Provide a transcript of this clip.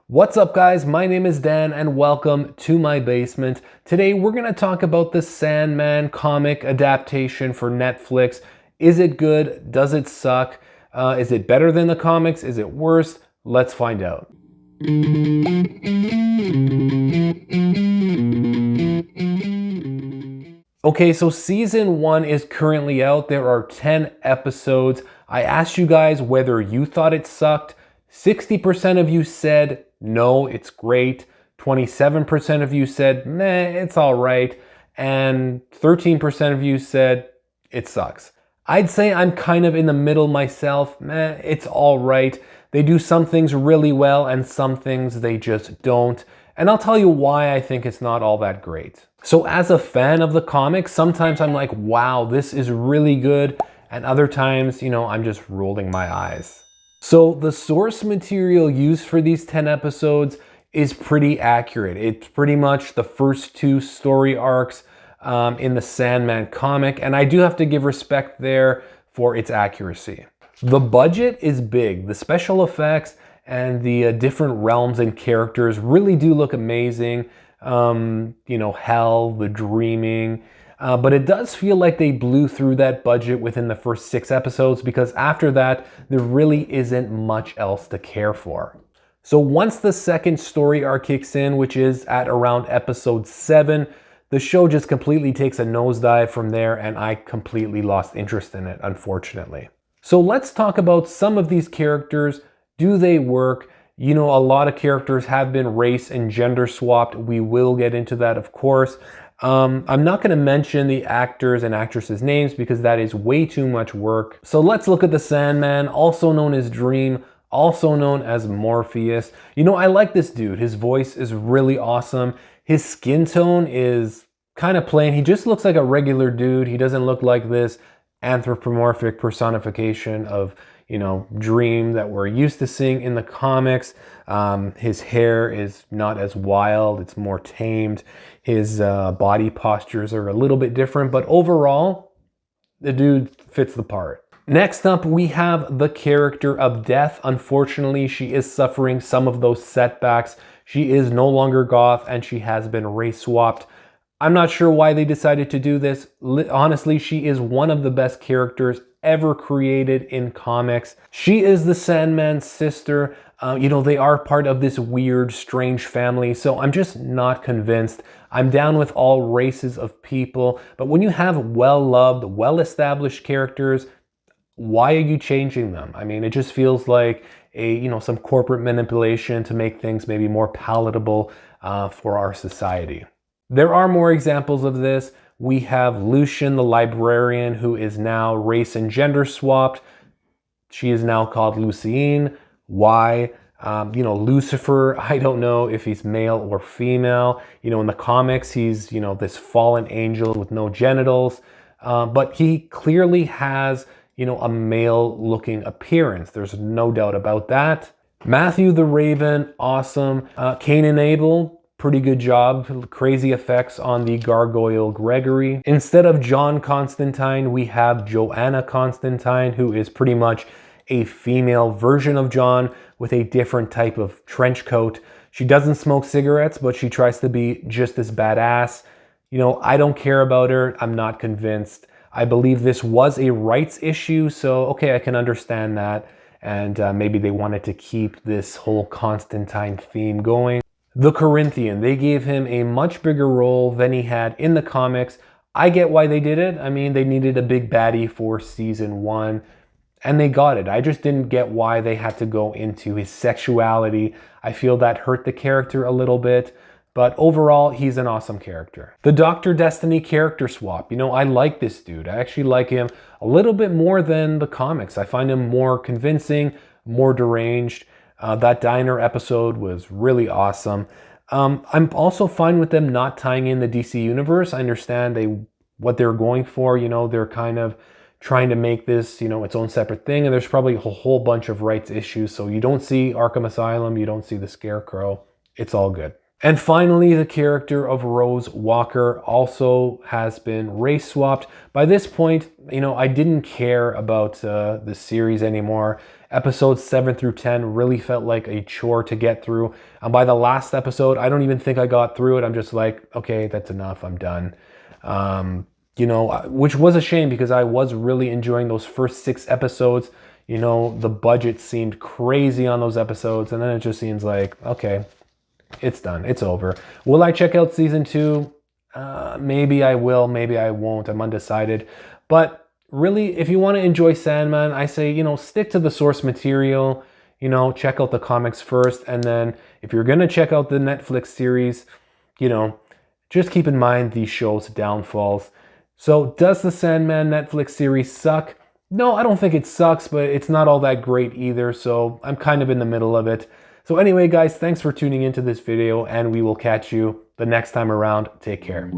What's up, guys? My name is Dan and welcome to my basement. Today we're going to talk about the Sandman comic adaptation for Netflix. Is it good? Does it suck? Is it better than the comics? Is it worse? Let's find out. Okay, so season 1 is currently out. There are 10 episodes. I asked you guys whether you thought it sucked. 60% of you said, no, it's great. 27% of you said, meh, it's all right. And 13% of you said, it sucks. I'd say I'm kind of in the middle myself. Meh, it's all right. They do some things really well and some things they just don't. And I'll tell you why I think it's not all that great. So as a fan of the comics, sometimes I'm like, wow, this is really good. And other times, I'm just rolling my eyes. So the source material used for these 10 episodes is pretty accurate. It's pretty much the first two story arcs in the Sandman comic. And I do have to give respect there for its accuracy. The budget is big. The special effects and the different realms and characters really do look amazing. Hell, the dreaming. But it does feel like they blew through that budget within the first 6 episodes because after that, there really isn't much else to care for. So once the second story arc kicks in, which is at around episode 7, the show just completely takes a nosedive from there and I completely lost interest in it, unfortunately. So let's talk about some of these characters. Do they work? A lot of characters have been race and gender swapped. We will get into that, of course. I'm not going to mention the actors and actresses' names because that is way too much work. So let's look at the Sandman, also known as Dream, also known as Morpheus. I like this dude. His voice is really awesome. His skin tone is kind of plain. He just looks like a regular dude. He doesn't look like this anthropomorphic personification of Dream that we're used to seeing in the comics. His hair is not as wild, it's more tamed. His body postures are a little bit different, but overall, the dude fits the part. Next up, we have the character of Death. Unfortunately, she is suffering some of those setbacks. She is no longer goth and she has been race swapped. I'm not sure why they decided to do this. Honestly, she is one of the best characters ever created in comics. She is the Sandman's sister. They are part of this weird, strange family, so I'm just not convinced. I'm down with all races of people, but when you have well-loved, well-established characters, why are you changing them? I mean, it just feels like some corporate manipulation to make things maybe more palatable for our society. There are more examples of this. We have Lucian, the librarian, who is now race and gender swapped. She is now called Lucine. Why? Lucifer, I don't know if he's male or female. In the comics, he's, this fallen angel with no genitals. But he clearly has, a male-looking appearance. There's no doubt about that. Matthew the Raven, awesome. Cain and Abel, pretty good job. Crazy effects on the gargoyle Gregory. Instead of John Constantine, we have Joanna Constantine, who is pretty much a female version of John with a different type of trench coat. She doesn't smoke cigarettes, but she tries to be just as badass. I don't care about her. I'm not convinced. I believe this was a rights issue, so okay, I can understand that. And maybe they wanted to keep this whole Constantine theme going. The Corinthian, they gave him a much bigger role than he had in the comics. I get why they did it. I mean, they needed a big baddie for season 1, and they got it. I just didn't get why they had to go into his sexuality. I feel that hurt the character a little bit, but overall, he's an awesome character. The Dr. Destiny character swap. I like this dude. I actually like him a little bit more than the comics. I find him more convincing, more deranged. That diner episode was really awesome. I'm also fine with them not tying in the DC universe. I understand what they're going for. They're kind of trying to make this, its own separate thing. And there's probably a whole bunch of rights issues. So you don't see Arkham Asylum. You don't see the Scarecrow. It's all good. And finally, the character of Rose Walker also has been race swapped. By this point, I didn't care about the series anymore. Episodes 7 through 10 really felt like a chore to get through. And by the last episode, I don't even think I got through it. I'm just like, okay, that's enough. I'm done. Which was a shame because I was really enjoying those first 6 episodes. The budget seemed crazy on those episodes, and then it just seems like, okay, it's done. It's over. Will I check out season 2? Maybe I will, maybe I won't. I'm undecided. But really, if you want to enjoy Sandman, I say, stick to the source material. Check out the comics first. And then if you're going to check out the Netflix series, just keep in mind the show's downfalls. So does the Sandman Netflix series suck? No, I don't think it sucks, but it's not all that great either. So I'm kind of in the middle of it. So anyway, guys, thanks for tuning into this video, and we will catch you the next time around. Take care.